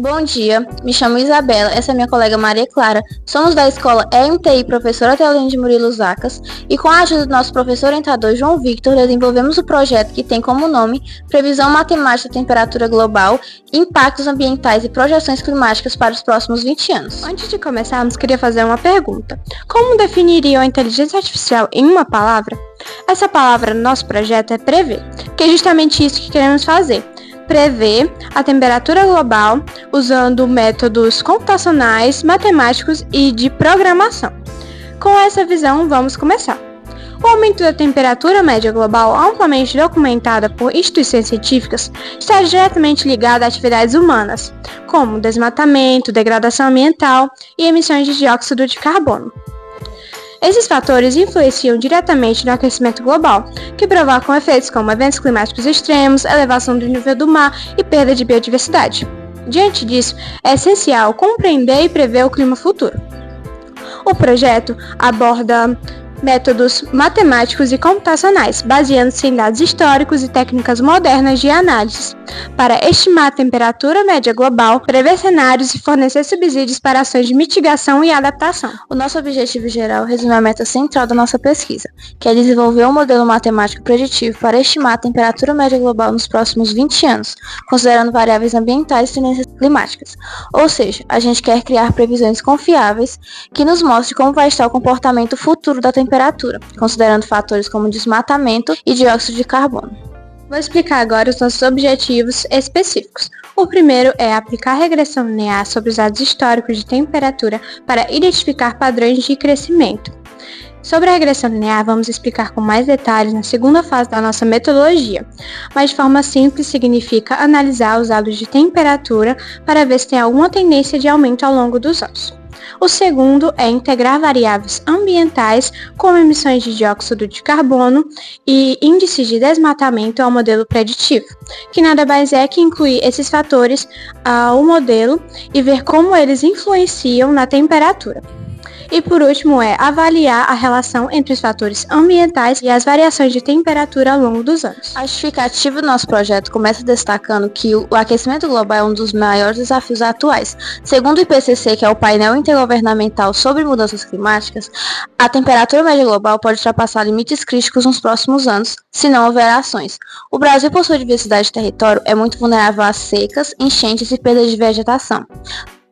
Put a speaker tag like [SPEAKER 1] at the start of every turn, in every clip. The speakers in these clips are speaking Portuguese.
[SPEAKER 1] Bom dia, me chamo Isabela, essa é minha colega Maria Clara. Somos da escola EMTI Professora Teoline de Murilo Zacas e com a ajuda do nosso professor orientador João Victor, desenvolvemos o projeto que tem como nome Previsão Matemática da Temperatura Global, Impactos Ambientais e Projeções Climáticas para os próximos 20 anos.
[SPEAKER 2] Antes de começarmos, queria fazer uma pergunta. Como definiriam a inteligência artificial em uma palavra? Essa palavra no nosso projeto é prever, que é justamente isso que queremos fazer. Prever a temperatura global usando métodos computacionais, matemáticos e de programação. Com essa visão, vamos começar. O aumento da temperatura média global, amplamente documentada por instituições científicas, está diretamente ligado a atividades humanas, como desmatamento, degradação ambiental e emissões de dióxido de carbono. Esses fatores influenciam diretamente no aquecimento global, que provocam efeitos como eventos climáticos extremos, elevação do nível do mar e perda de biodiversidade. Diante disso, é essencial compreender e prever o clima futuro. O projeto aborda métodos matemáticos e computacionais, baseando-se em dados históricos e técnicas modernas de análise, para estimar a temperatura média global, prever cenários e fornecer subsídios para ações de mitigação e adaptação.
[SPEAKER 1] O nosso objetivo geral resume a meta central da nossa pesquisa, que é desenvolver um modelo matemático preditivo para estimar a temperatura média global nos próximos 20 anos, considerando variáveis ambientais e tendências climáticas. Ou seja, a gente quer criar previsões confiáveis que nos mostrem como vai estar o comportamento futuro da temperatura, considerando fatores como desmatamento e dióxido de carbono.
[SPEAKER 2] Vou explicar agora os nossos objetivos específicos. O primeiro é aplicar regressão linear sobre os dados históricos de temperatura para identificar padrões de crescimento. Sobre a regressão linear, vamos explicar com mais detalhes na segunda fase da nossa metodologia, mas de forma simples significa analisar os dados de temperatura para ver se tem alguma tendência de aumento ao longo dos anos. O segundo é integrar variáveis ambientais, como emissões de dióxido de carbono e índices de desmatamento ao modelo preditivo, que nada mais é que incluir esses fatores ao modelo e ver como eles influenciam na temperatura. E por último é avaliar a relação entre os fatores ambientais e as variações de temperatura ao longo dos anos.
[SPEAKER 1] A justificativa do nosso projeto começa destacando que o aquecimento global é um dos maiores desafios atuais. Segundo o IPCC, que é o painel intergovernamental sobre mudanças climáticas, a temperatura média global pode ultrapassar limites críticos nos próximos anos, se não houver ações. O Brasil, por sua diversidade de território, é muito vulnerável a secas, enchentes e perda de vegetação.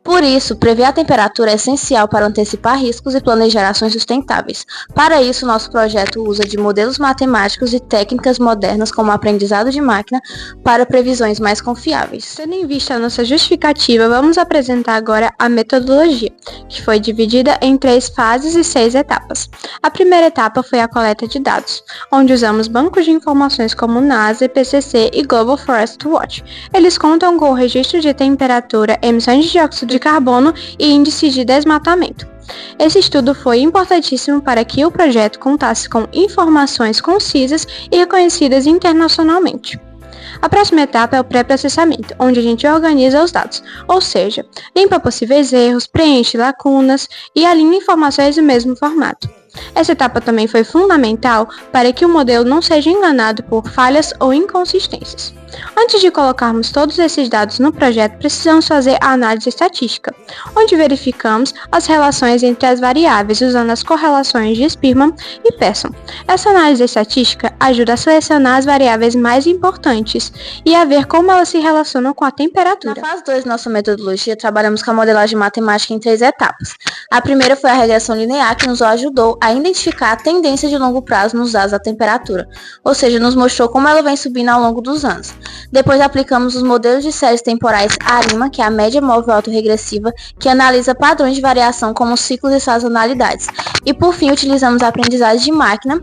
[SPEAKER 1] Por isso, prever a temperatura é essencial para antecipar riscos e planejar ações sustentáveis. Para isso, nosso projeto usa de modelos matemáticos e técnicas modernas como aprendizado de máquina para previsões mais confiáveis.
[SPEAKER 2] Tendo em vista a nossa justificativa, vamos apresentar agora a metodologia, que foi dividida em 3 fases e 6 etapas. A primeira etapa foi a coleta de dados, onde usamos bancos de informações como NASA, IPCC e Global Forest Watch. Eles contam com o registro de temperatura, emissões de dióxido de carbono e índice de desmatamento. Esse estudo foi importantíssimo para que o projeto contasse com informações concisas e reconhecidas internacionalmente. A próxima etapa é o pré-processamento, onde a gente organiza os dados, ou seja, limpa possíveis erros, preenche lacunas e alinha informações no mesmo formato. Essa etapa também foi fundamental para que o modelo não seja enganado por falhas ou inconsistências. Antes de colocarmos todos esses dados no projeto, precisamos fazer a análise estatística, onde verificamos as relações entre as variáveis usando as correlações de Spearman e Pearson. Essa análise estatística ajuda a selecionar as variáveis mais importantes e a ver como elas se relacionam com a temperatura.
[SPEAKER 1] Na fase 2 da nossa metodologia, trabalhamos com a modelagem matemática em 3 etapas. A primeira foi a regressão linear, que nos ajudou a identificar a tendência de longo prazo nos dados da temperatura, ou seja, nos mostrou como ela vem subindo ao longo dos anos. Depois aplicamos os modelos de séries temporais ARIMA, que é a média móvel autoregressiva, que analisa padrões de variação como ciclos e sazonalidades. E por fim utilizamos a aprendizagem de máquina,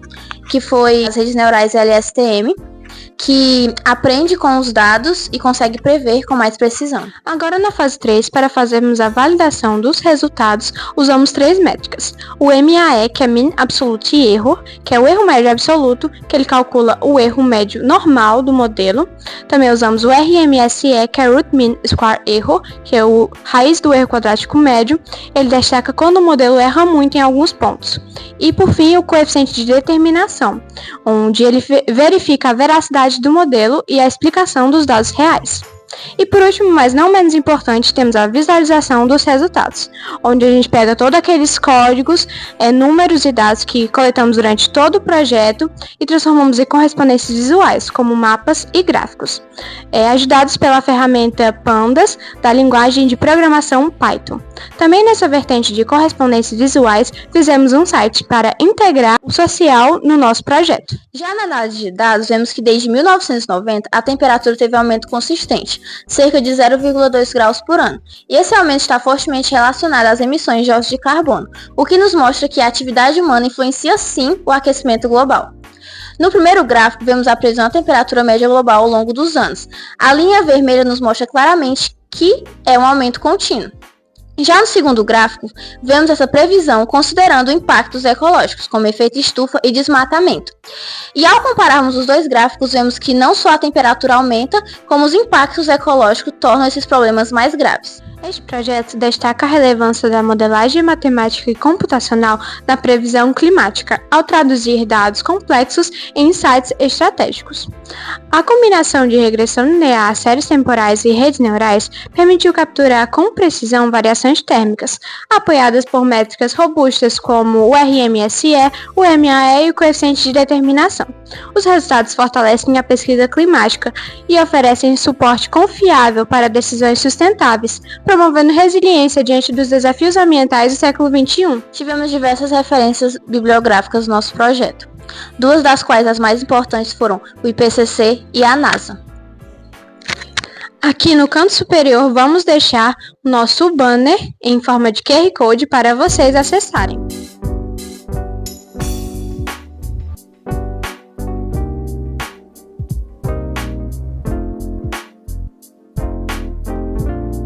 [SPEAKER 1] que foi as redes neurais LSTM, que aprende com os dados e consegue prever com mais precisão.
[SPEAKER 2] Agora na fase 3, para fazermos a validação dos resultados, usamos 3 métricas. O MAE, que é Mean Absolute Error, que é o erro médio absoluto, que ele calcula o erro médio normal do modelo. Também usamos o RMSE, que é Root Mean Square Error, que é o raiz do erro quadrático médio. Ele destaca quando o modelo erra muito em alguns pontos. E por fim, o coeficiente de determinação, onde ele verifica a veracidade do modelo e a explicação dos dados reais. E por último, mas não menos importante, temos a visualização dos resultados, onde a gente pega todos aqueles códigos, números e dados que coletamos durante todo o projeto e transformamos em correspondências visuais, como mapas e gráficos, ajudados pela ferramenta Pandas da linguagem de programação Python. Também nessa vertente de correspondências visuais, fizemos um site para integrar o social no nosso projeto.
[SPEAKER 1] Já na análise de dados, vemos que desde 1990 a temperatura teve um aumento consistente, cerca de 0,2 graus por ano, e esse aumento está fortemente relacionado às emissões de dióxido de carbono, o que nos mostra que a atividade humana influencia sim o aquecimento global. No primeiro gráfico, vemos a previsão da temperatura média global ao longo dos anos. A linha vermelha nos mostra claramente que é um aumento contínuo. Já no segundo gráfico, vemos essa previsão considerando impactos ecológicos, como efeito estufa e desmatamento. E ao compararmos os dois gráficos, vemos que não só a temperatura aumenta, como os impactos ecológicos tornam esses problemas mais graves.
[SPEAKER 2] Este projeto destaca a relevância da modelagem matemática e computacional na previsão climática, ao traduzir dados complexos em insights estratégicos. A combinação de regressão linear, séries temporais e redes neurais permitiu capturar com precisão variações térmicas, apoiadas por métricas robustas como o RMSE, o MAE e o coeficiente de determinação. Os resultados fortalecem a pesquisa climática e oferecem suporte confiável para decisões sustentáveis, promovendo resiliência diante dos desafios ambientais do século XXI.
[SPEAKER 1] Tivemos diversas referências bibliográficas no nosso projeto, duas das quais as mais importantes foram o IPCC e a NASA.
[SPEAKER 2] Aqui no canto superior vamos deixar o nosso banner em forma de QR Code para vocês acessarem.